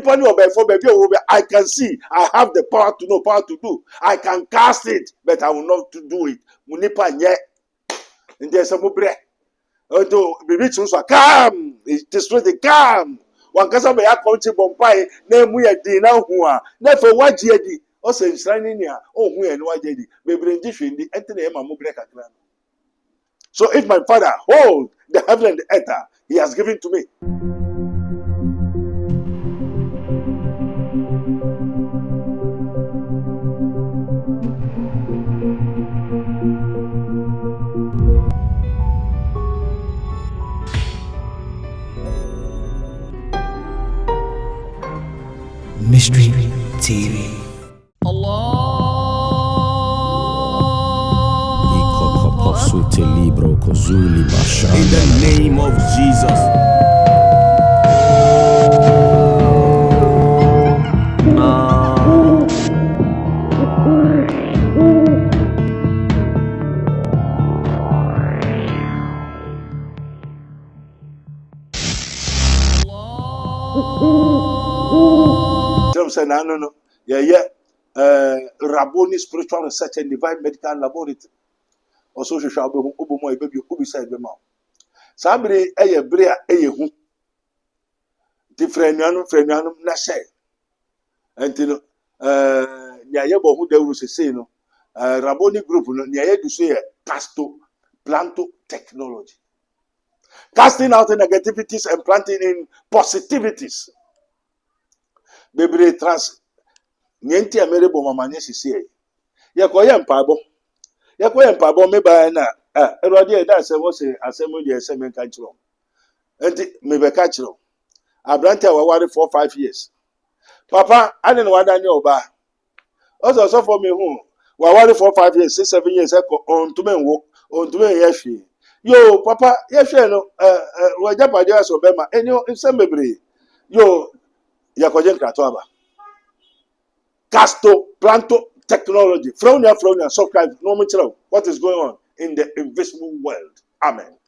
I can see. I have the power to know, power to do. I can cast it, but I will not do it. Munipa nye. And there's a mubre. Although baby chunso come, it destroys the calm. One kasa be akonti bompai na emu ye di na hu a. Na fe waje di. O se nsrani ni a o hu ye no waje di. Bebre ndi hwendi ente na e ma mubre kakra. So if my father hold the heaven and the earth, he has given to me. Mystery TV. In the name of Jesus. No. Rabboni Spiritual Research and Divine Medical Laboratory. Also, she shall be Ubumo, baby, Ubiside the mouth. Sabri, a brea, a hu. Different Frenanum Nashe. Until Nyayabo, who there was a say, no, Rabboni group, Nyaya to say planto technology. Casting out the negativities and planting in positivities. Baby, trans. Nienti amerebo mama nyesi sie. Yakoye mpabo me ba na erode e da se wo se asemu de ese me ka kiro. Enti me be ka kiro. Abrante a waware 4-5 years. Papa ane no wadanye oba. Also for me hu waware 4-5 years, 6-7 years e ko ontume yehwe. Yo papa yehwe no wajapade aso be ma enyo nsem bebre. Yo yakoje nkrato aba. Casto, planto, technology. Fronia, subscribe. No matter what is going on in the invisible world. Amen.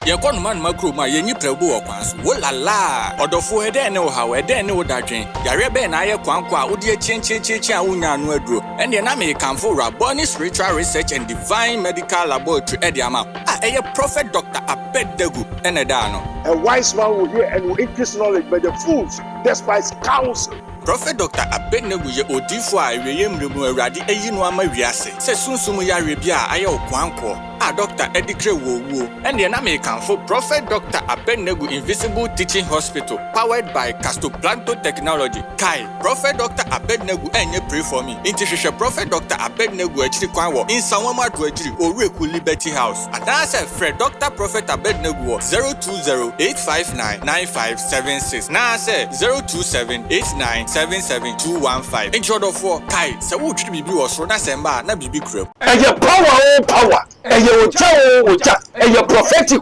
Yakon man makro ma yenyi prebu okwanso wo lala odofo ede ne wo hawo ede ne wo dadwen yare be na aye kwankwa a wodi chenchecheche a wonya no aduro ende na me kanfo Rabboni Spiritual Research and Divine Medical Laboratory ede ama eye Prophet Dr. Abednego ene da no. A wise man will hear and will increase knowledge, but the fools despise counsel. Prophet Dr. Abednego ye odifo a eweye mremu awurade eyi no ama wiase se sunsum yare bia aye okwanko a Dr. Edikre wo ende na me kanfo Prophet Dr. Abednego Invisible Teaching Hospital powered by Castoplanto Technology. Kai Prophet Dr. Abednego enye pray for me. Inti hwehwe Prophet Dr. Abednego achiri kwan wo Insanwama do achiri Oreku Liberty House. Adase Fred Dr. Prophet Abednego 020-859-9576. Na say 027-8977-215. In short of 4 Kai se wo twiri bibi wo so na semba na bibi krem. Eye power. Eye oja. Eye prophetic.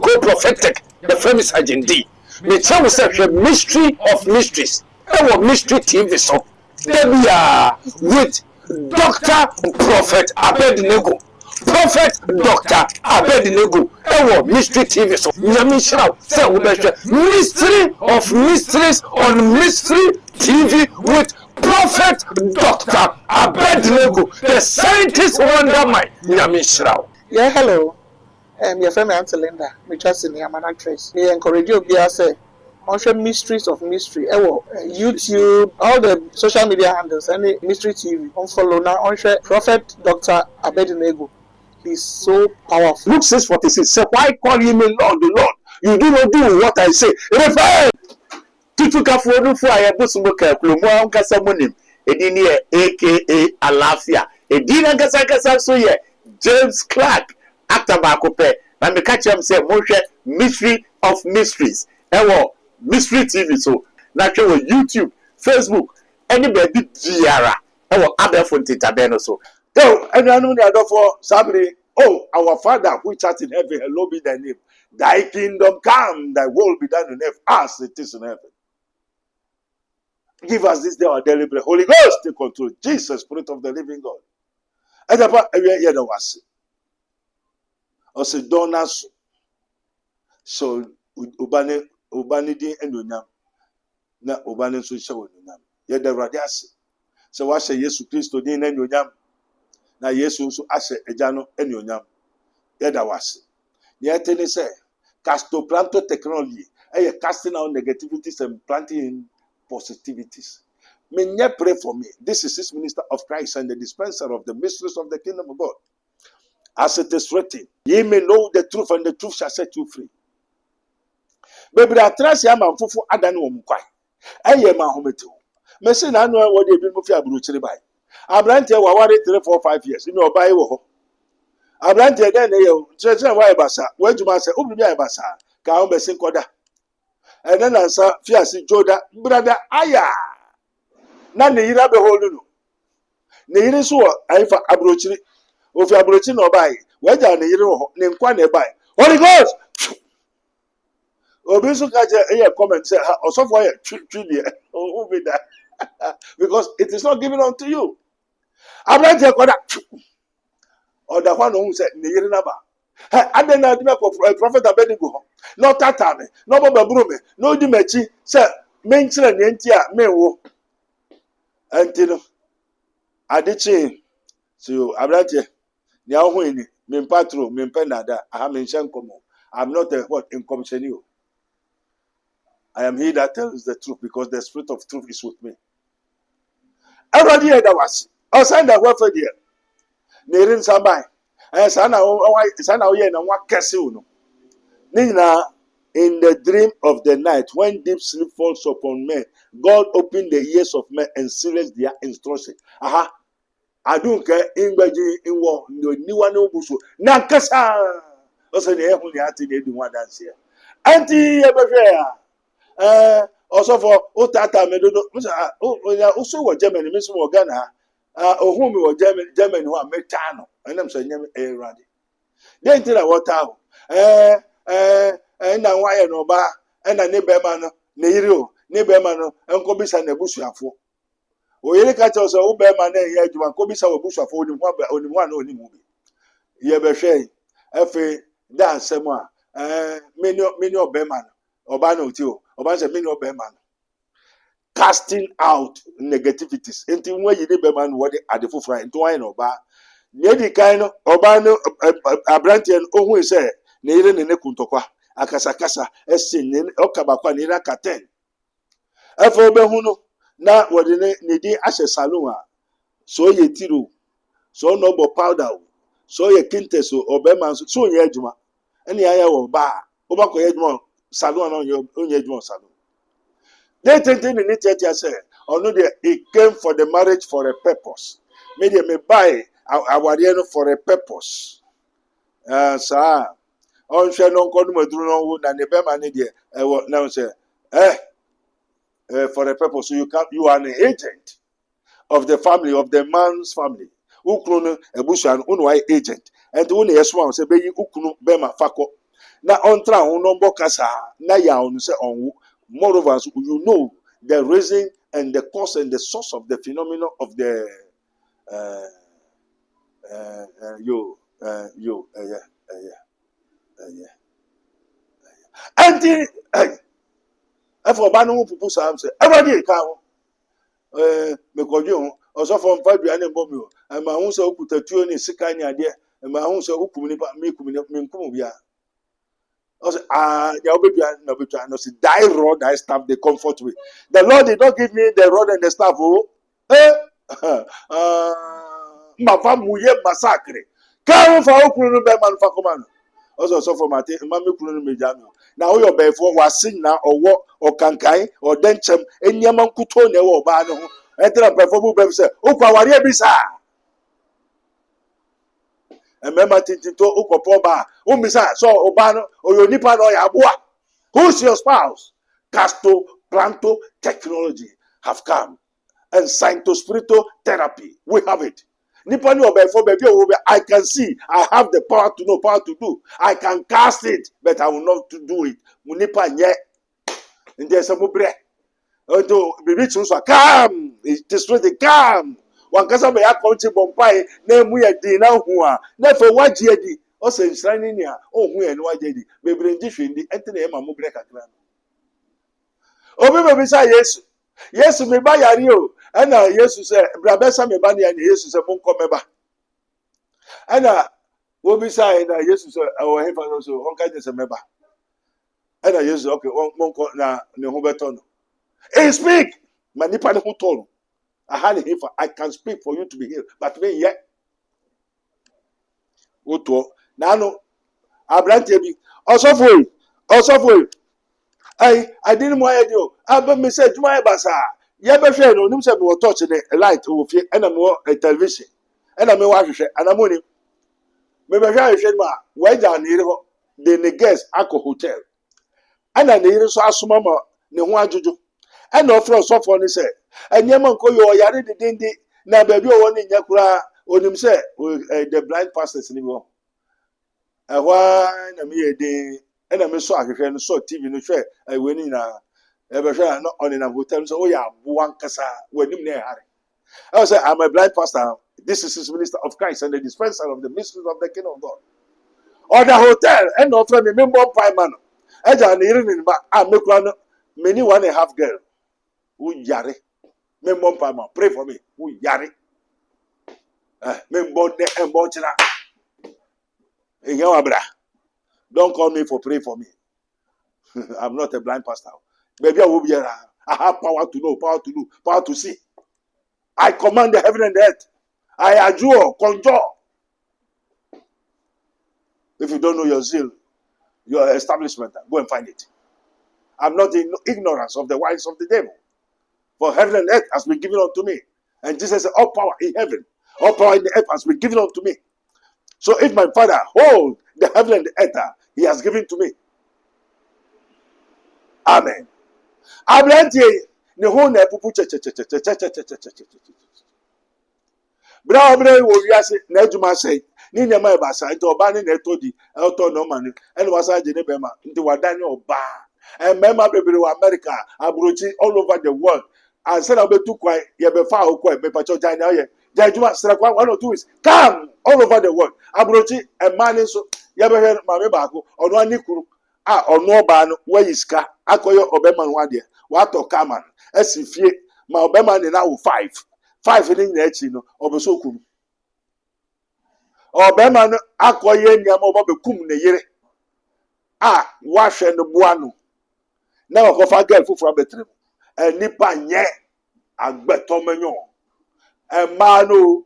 The famous agent D. Me tell myself the mystery of mysteries. Our mystery TV so. There we are with Dr. Prophet Abednego. Prophet Dr. Abednego. Our mystery TV so. Nyamisha say we be mystery of mysteries on mystery TV with Prophet Dr. Abednego, the scientist wonder mind. Nyamisha. Yeah, hello. Your friend Auntie Linda, me just in the Amana Trace. We encourage you to say, on mysteries of mystery. YouTube, all the social media handles, any mystery TV. On follow now, on Prophet Dr. Abednego. He's so powerful. Luke 6:46 say, why call you me Lord, the Lord? You do not do what I say. Refer. Tutuka fodu fu ayabusumuka klumo ankasa munim. Edini aka Alafia. Edini ankasa so ye James Clark. Actor Bakope, and the catch him say, Moshe, mystery of mysteries. Mystery TV, so naturally YouTube, Facebook, anybody, Giara, other phone Tabeno. So, and I know the other for somebody, our Father which art in heaven, hallowed be thy name. Thy kingdom come, thy will be done on earth as it is in heaven. Give us this day our daily bread. Holy Ghost, take control. Jesus, Spirit of the living God. And about every was. Ose donas so ubani di endunya na oba no nso hyɛ wɔ anuonyam. Yɛda Awurade ase sɛ wahyɛ Yesu Kristo din n'anuonyam na Yesu nso ahyɛ Agya no anuonyam. Yɛda wase. Nea ɛte ne sɛ castoplanto technology ɛyɛ casting out negativities and planting in positivities. May pray for me. This is His minister of Christ and the dispenser of the mysteries of the kingdom of God. As it is written, ye may know the truth and the truth shall set you free. Baby, I trust you, man, fufu adani omukwa. Eye ma hometo. Mesi na anu wo de bi mu fi aburuchiri bai. Abrante wa ware 3 4 5 years. Ni obai wo ho. Abrante den ye o. Chese wa ibasa. Wa juma se obi bi ibasa. Ka o besin koda. Ene na nsa fi ase joda. Brother aya. Na ne yira be holu no. Ne yiri so aifa aburuchiri. Ofi aburuchiri no obai. Wa ja ne yiri wo ho. Ne nkwa na ebai. Holy Ghost. Obi so ka je eye comment say osofo ye twi who be that because it is not given unto you. Abrante koda or the one who said ne yiri na ba. Adena di me prophet Abednego no tata me no baba buru me no di machi say me nkyere ne nti a me wo anti no adechi so abrante ne aho eni me patro me penada aha me nchen komo. I'm not a what in commission you. I am he that tells the truth because the spirit of truth is with me. Everybody here that was. I signed that word for you. Nerin Sabai. And Sana Oye and what Casino. Nina, in the dream of the night, when deep sleep falls upon men, God opened the ears of men and sealed their instruction. Aha. I don't care in war, no new one no bush. Nankasa. Also, the air when you had to do one dance here. Auntie, also for Otata Medodo, also what Germany, Miss Morgana, whom we were German who are Metano, and I'm saying, ready. Then tell what out, and now why no bar, and a neighborman, Nero, and Cobis and the Bushafo. We look at us, Oberman, and you and Cobis our Bushafo, only one only movie. Yebeshay, F.A. Dan Sema, many of Berman, Obano Tio. Casting out negativities. Anything when you did Beman what at the forefront into wine or bar. Near the kind of Obano Abrantian, who is there, near in the Kuntokwa, Akasakasa, Essin, Okabakwa, Nira Katen. Efo Behuno, now what the Nidi Ashe Saluma, so ye tiru, so noble powder, so ye kinteso, or Beman, so ye juma, any aya or bar, Obako Edmond. Salon on your own salon. They think in it, say, or no, it came for the marriage for a purpose. Maybe may buy our for a purpose. Sir, on shall not come with wood and the Beman idea. I will now say, for a purpose. So you are an agent of the family, of the man's family. Ukunu, a bush and unwise agent. And only a swan say, Baby Ukunu, Bema Fako. Na ontra unombo kasa na ya onse onwu. Moreover, you know the reason and the cause and the source of the phenomenon of the anti for banu pupu sam say everybody ka me kojo also from five and bomb and my own say okuta tuo ni sika ni ade and my own say okum ni me kum bia. Also, die rod, I staff the comfort with. The Lord did not give me the rod and the staff. Mafamuye massacre. Come for Okunu Beman Facoman. Also, for my Mammy Kunu Mejano. Now, your before was sing now or what or Kankai or Denchem, and Yaman Kutone or Bano. Enter a performable Bem say, Opa, what bisa. And remember to Ukopoba, Umisa, so Obano, or your Nipa or Yabua. Who's your spouse? Casto, Planto, technology have come. And Sancto-Spirito therapy. We have it. Nipa no before baby, I can see, I have the power to know, power to do. I can cast it, but I will not to do it. Munipa nye. And there's a mubre. Until baby choose come. It is really come. Wankasa be akonti bompai na emu ye di na hu a na fe wagye di o se nsran ni a o hu ye no wagye di bebre ndi hwendi ente na e ma mo bre kakra Obi me bisa Yesu. Yesu me ba yare o. Ana Yesu say brabesa me ba ne Yesu say monko me ba. Ana wo bisa na Yesu say o hefa no so onka je say me ba. Ana Yesu okay monko na ne ho beto no. Hey speak. Manipa ne ho to. I can speak for you to be healed. But me yet. Uto. Nano. Abrante bi. Osofo. I didn't want you. Abba me said, "My basa." Ya be hwe no nim se me touch the light wo fie and am a television. And am wa hwehwe and am oni. Me be hwe hwe ma wa ja na ire ho. The guest akọ hotel. And na ire so asoma ma ne ho ajojo. And no friend osofo ni say, "Enyema nko yo yare de dende na ba bi o woni nya kura onim se the blind pastors ni wo." Ehwa na me ye de and I saw a so TV no share. I went in ever not on in a hotel. So, oh, yeah, one casa when him there. I was I'm a blind pastor. This is his minister of Christ and the dispenser of the mysteries of the kingdom of God. Or the hotel, and no friend, remember prime man. As I need in back, I'm not many 1.5 girl. Who yare. Member prime man, pray for me. Who yare. Member and Bochina. Don't call me for pray for me. I'm not a blind pastor. Maybe I will be here. I have power to know, power to do, power to see. I command the heaven and the earth. I adjure, conjure. If you don't know your zeal, your establishment, go and find it. I'm not in ignorance of the wiles of the devil. For heaven and earth has been given unto me. And Jesus said, all power in heaven, all power in the earth has been given unto me. So if my Father hold the heaven and the earth, he has given to me. Amen. Abrante ne ho na pupu che. Bra obere wo wiase na adwuma sei. Ni nyama e basa nti oba ne na etodi auto no man. Ene wasa je ne bema nti wadane oba. Mema bebere wa America, abrochi all over the world. And said obetu kwai ye be fa okwa me pa cho jane oye. Jajuma sra kwa 1 or 2 weeks. Come all over the world. Abrochi e man so ye be hwe ma me baako ono ani kuru. Ono oba no wayiska akoyo obema no ade wato kaman asifie ma obema ne na wo 5 ni na echi no obeso kum obema no akoye nyama obekum ne yire wahwe no boa no na wakofa girl fufura betrem nipa nye agbeto menyo ema no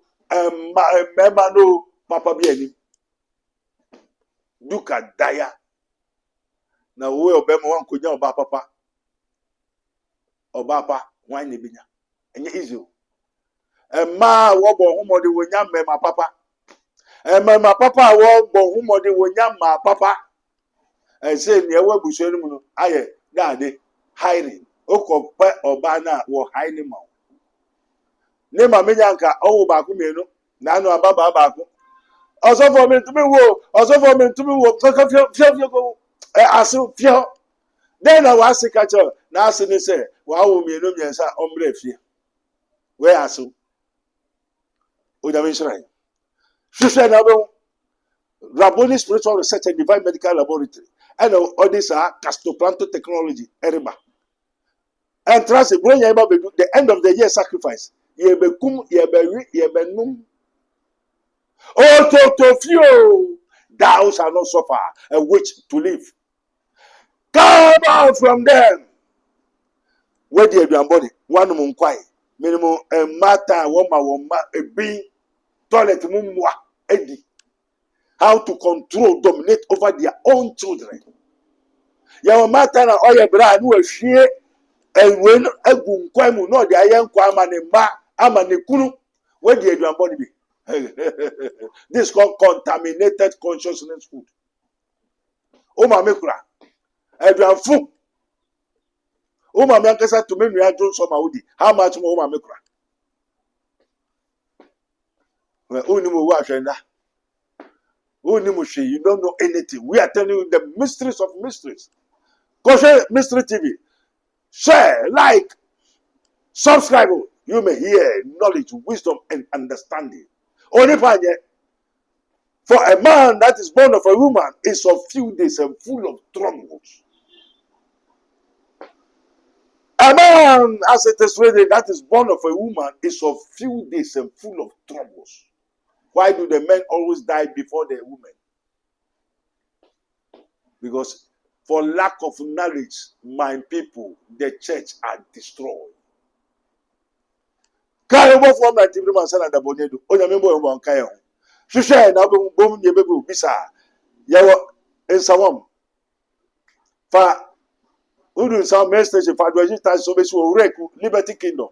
papa bi ani duka daya na we obema wan konya oba papa obapa wan ne binya enye izo ema wo bo humode wonya mema papa mema papa wo bo humode wonya ma papa say ne wa buso ni mu no aye dade hiring okope oba na wo hiring ma ne ma menya nka owo ba ku mienu na anu ababa ba ku osofo me ntumi wo kaka fio go asu fio then I was sick at all. Now, say, wow, me no me sa ombre fie. Where asu? Udamisrai. Shusha nabo Rabboni Spiritual Research and Divine Medical Laboratory. And all these are castoplanto technology. Eriba. And trust it, when you the end of the year sacrifice. Ye be kum, ye be num. Oh, to few, thou shalt not suffer a witch to live. Come out from them. Where the your body? One munkwai. Minimum a matter woman a being toilet mumwa edi. How to control, dominate over their own children. Your matter na oya bra nu ahwie enwen agu nkwai mu no de ayen kwa amane mba amane kunu. Where the your body be? This is called contaminated consciousness food. O ma mekura. Eduanfu. Uma me ankasa to me nua dwo so ma wodi. How much more uma me kura? We oni mo wa hwenda. Oni mo hwe, you don't know anything. We are telling you the mysteries of mysteries. Go share Mystery TV. Share, like, subscribe. You may hear knowledge, wisdom, and understanding. Only panye. For a man that is born of a woman is of few days and full of troubles. A man, as it is written, that is born of a woman is of few days and full of troubles. Why do the men always die before the women? Because for lack of knowledge, my people, the church are destroyed. Kaya mo form na tibiri man sana da bonedo. Onya membo yo bon kaya ho. Hwehwe na bom nye bebe obisa. Yawo ensawam. Fa udu ensawam message fa do register so be so reku Liberty Kingdom.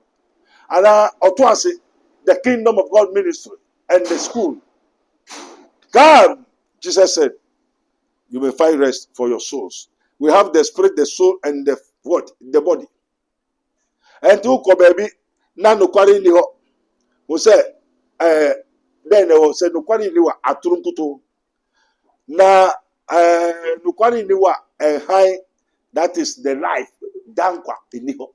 Ana oto ase the Kingdom of God ministry and the school. God, Jesus said, you may find rest for your souls. We have the spirit, the soul, and the what? The body. And to ko baby na no kwari ni ho. Wo say then wo say no kwari ni wa aturunkuto. Na no kwari ni wa high, that is the life dankwa ni ho.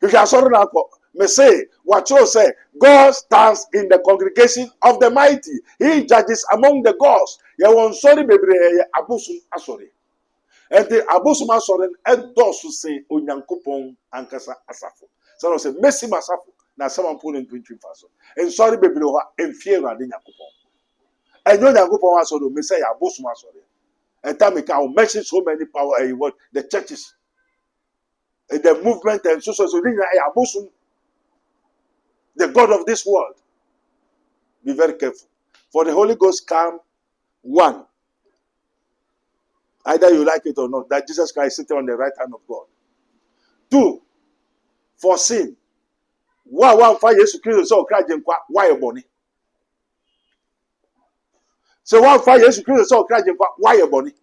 You can sorry na ko. Me say what you say, God stands in the congregation of the mighty. He judges among the gods. Ye won sorry bebre abusum asori. And the abusum asori and those who say onyankopon ankasa asafo. So say mercy masafo na someone put in 20 faso. And sorry bebre ho enfie rade nyankopon. And onyankopon asori me say abusum asori. And time me can mention so many power what the churches, the movement and so abusum. The God of this world. Be very careful. For the Holy Ghost come, one, either you like it or not, that Jesus Christ is sitting on the right hand of God. Two, for sin. One for Jesus Christ, so Christ why a bonny. So one for Jesus Christ, so Christ why a bonny.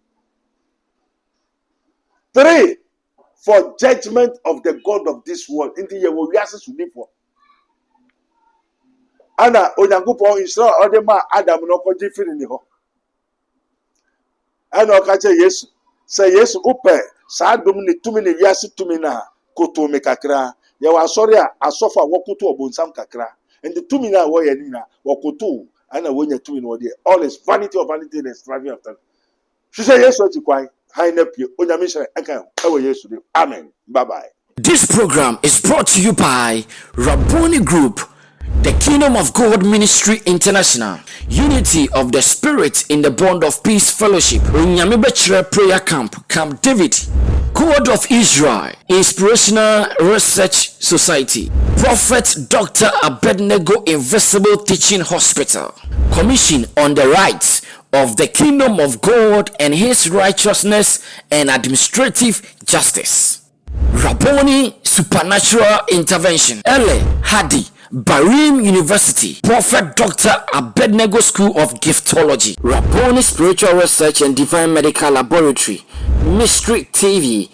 Three, for judgment of the God of this world. In the year we ask to live for. Ana onyankopon Israel odema Adam no ko jifiri ni ho. Ana o ka che Yesu. Say Yesu upe sa dum ni tumi ni wiase tumi na koto me kakra. Ye wa sori a asofa wokoto obonsam kakra. And the tumi na wo ye ni na wokoto ana wonya tumi no de. All is vanity of vanity and striving after. She say Yesu ati kwai. Hai na pie onyame hye enkan e wo Yesu de. Amen. Bye bye. This program is brought to you by Rabboni Group, the Kingdom of God Ministry International, Unity of the Spirit in the Bond of Peace Fellowship, Nyamibechre Prayer Camp, Camp David, God of Israel, Inspirational Research Society, Prophet Dr. Abednego Invisible Teaching Hospital, Commission on the Rights of the Kingdom of God and His Righteousness and Administrative Justice, Rabboni Supernatural Intervention, Ele Hadi, Barim University, Prophet Dr. Abednego School of Giftology, Rabboni Spiritual Research and Divine Medical Laboratory, Mystery TV.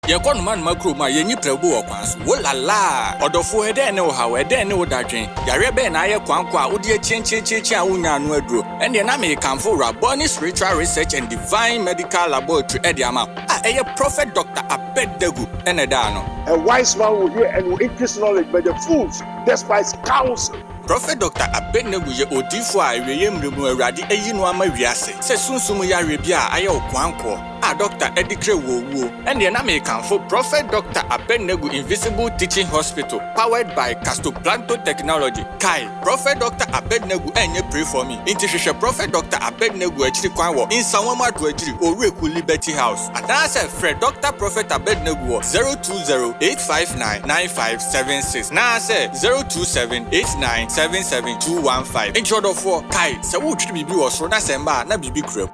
Yakon man makro ma yenyi prebu okwanso wolala odofo ede ne wo hawe ede ne wo dadwen yare be na aye kwankwa a wodi chenchecheche a wonya no aduro ene na me kanfo Rabboni Spiritual Research and Divine Medical Laboratory ede ama a eye Prophet Dr. Abednego ene da no. A wise man will hear and will increase knowledge, but the fools despise counsel. Prophet Dr. Abednego ye odifo a reyemremu awrade eyi no ama wiase se sunsum yare bia aye okwanko a Dr. Edikre wo ene na me kanfo Prophet Dr. Abednego Invisible Teaching Hospital powered by Castoplanto Technology. Kai Prophet Dr. Abednego enye pray for me. Inti hwehwe Prophet Dr. Abednego achiri kwan wo insawama do achiri oreku Liberty House. Adase Fred Dr. Prophet Abednego 020-859-9576 na say 027-8977-215. Intro do for Kai se wo twiri bibi wo so na semba na bibi krem.